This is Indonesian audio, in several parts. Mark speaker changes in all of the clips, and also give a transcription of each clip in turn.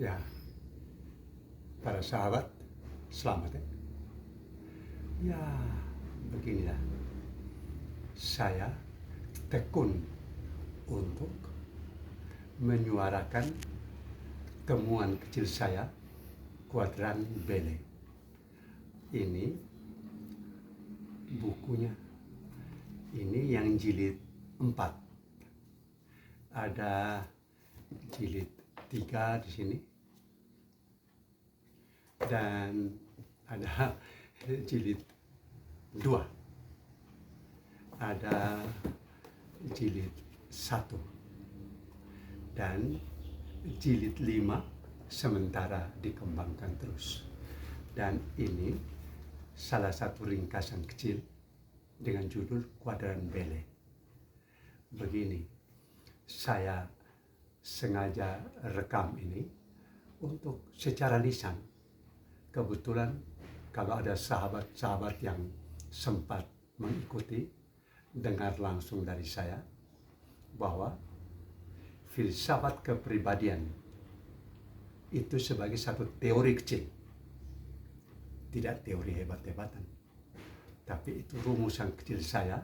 Speaker 1: Ya, para sahabat, selamat ya. Ya, beginilah. Saya tekun untuk menyuarakan temuan kecil saya, Kuadran Bele. Ini bukunya. Ini yang jilid 4. Ada jilid 3 di sini. Dan ada jilid 2. Ada jilid 1. Dan jilid 5 sementara dikembangkan terus. Dan ini salah satu ringkasan kecil dengan judul Kuadran Bele. Begini, saya sengaja rekam ini untuk secara lisan. Kebetulan kalau ada sahabat-sahabat yang sempat mengikuti, dengar langsung dari saya bahwa filsafat kepribadian itu sebagai satu teori kecil, tidak teori hebat-hebatan, tapi itu rumusan kecil saya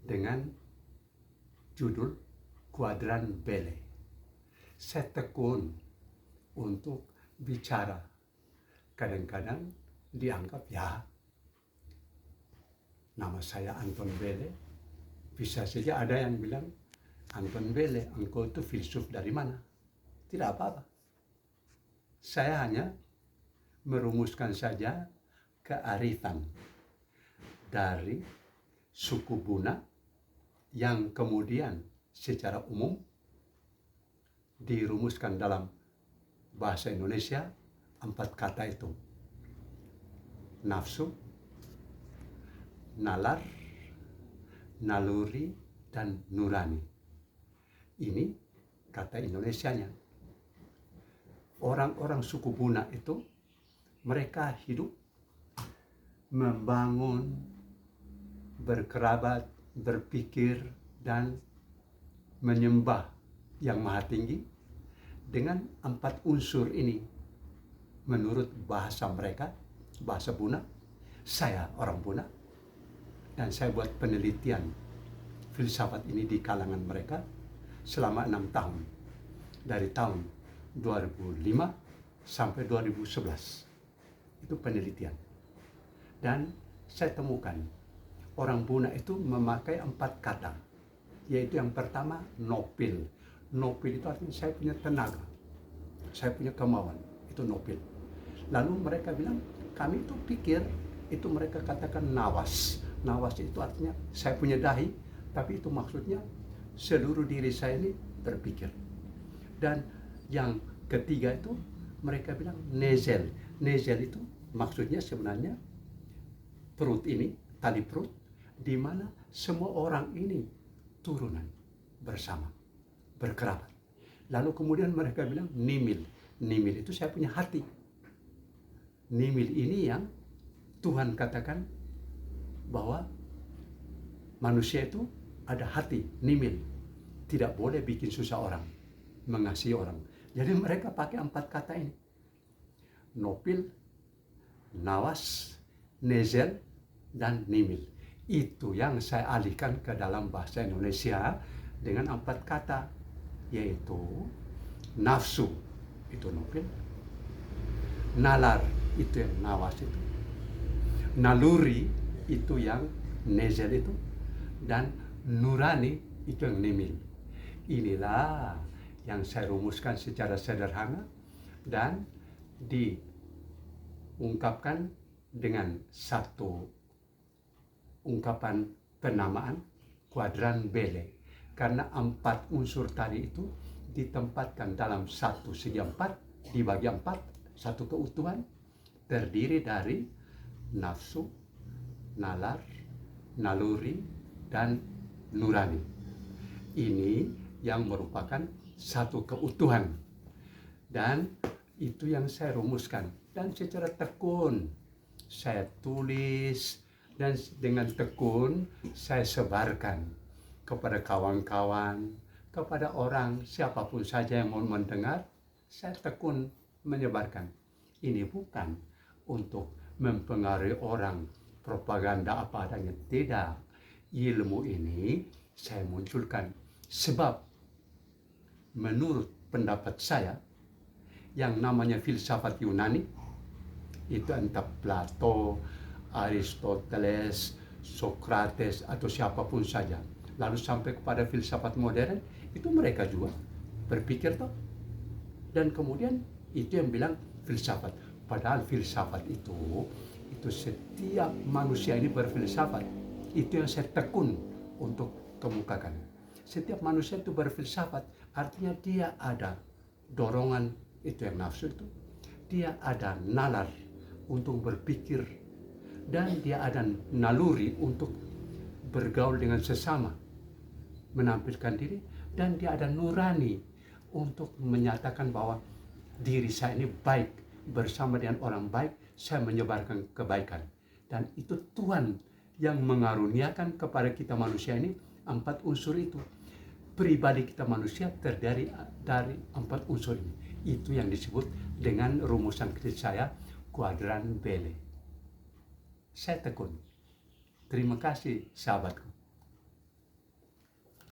Speaker 1: dengan judul Kuadran Bele. Saya tekun untuk bicara. Kadang-kadang dianggap ya nama saya Anton Bele. Bisa saja ada yang bilang, Anton Bele, engkau itu filsuf dari mana? Tidak apa-apa. Saya hanya merumuskan saja kearifan dari suku Buna yang kemudian secara umum dirumuskan dalam bahasa Indonesia 4 kata itu: nafsu, nalar, naluri, dan nurani. Ini kata Indonesianya. Orang-orang suku Buna itu mereka hidup membangun, berkerabat, berpikir, dan menyembah yang maha tinggi dengan 4 unsur ini. Menurut bahasa mereka, bahasa Buna, saya orang Buna, dan saya buat penelitian filsafat ini di kalangan mereka selama 6 tahun. Dari tahun 2005 sampai 2011. Itu penelitian. Dan saya temukan orang Buna itu memakai 4 kata. Yaitu yang pertama, nopil. Nopil itu artinya saya punya tenaga, saya punya kemauan. Itu nopil. Lalu mereka bilang, kami itu pikir, itu mereka katakan nawas. Nawas itu artinya saya punya dahi, tapi itu maksudnya seluruh diri saya ini berpikir. Dan yang ketiga itu mereka bilang nezel. Nezel itu maksudnya sebenarnya perut ini, tali perut, di mana semua orang ini turunan bersama, berkerabat. Lalu kemudian mereka bilang nimil. Nimil itu saya punya hati. Nimil ini yang Tuhan katakan bahwa manusia itu ada hati, nimil. Tidak boleh bikin susah orang, mengasihi orang. Jadi mereka pakai 4 kata ini. Nopil, nawas, nezel, dan nimil. Itu yang saya alihkan ke dalam bahasa Indonesia dengan 4 kata. Yaitu nafsu, itu nopil. Nalar, itu yang nawas itu. Naluri, itu yang nezel itu. Dan nurani, itu yang nimil. Inilah yang saya rumuskan secara sederhana dan diungkapkan dengan satu ungkapan penamaan Kuadran Bele. Karena 4 unsur tadi itu ditempatkan dalam satu segi 4, dibagi 4, satu keutuhan, terdiri dari nafsu, nalar, naluri, dan nurani. Ini yang merupakan satu keutuhan. Dan itu yang saya rumuskan. Dan secara tekun saya tulis, dan dengan tekun saya sebarkan kepada kawan-kawan, kepada orang siapapun saja yang mau mendengar, saya tekun menyebarkan. Ini bukan untuk mempengaruhi orang, propaganda apa adanya, tidak. Ilmu ini saya munculkan sebab menurut pendapat saya yang namanya filsafat Yunani itu entah Plato, Aristoteles, Socrates atau siapapun saja, lalu sampai kepada filsafat modern, itu mereka juga berpikir toh, dan kemudian itu yang bilang filsafat. Padahal filsafat itu setiap manusia ini berfilsafat. Itu yang saya tekun untuk kemukakan. Setiap manusia itu berfilsafat, artinya dia ada dorongan, itu yang nafsu itu, dia ada nalar untuk berpikir, dan dia ada naluri untuk bergaul dengan sesama, menampilkan diri, dan dia ada nurani untuk menyatakan bahwa diri saya ini baik, bersama dengan orang baik saya menyebarkan kebaikan. Dan itu Tuhan yang mengaruniakan kepada kita manusia ini 4 unsur itu. Pribadi kita manusia terdiri dari 4 unsur ini. Itu yang disebut dengan rumusan kredit saya, kuadran Bele. Saya tekun. Terima kasih sahabatku.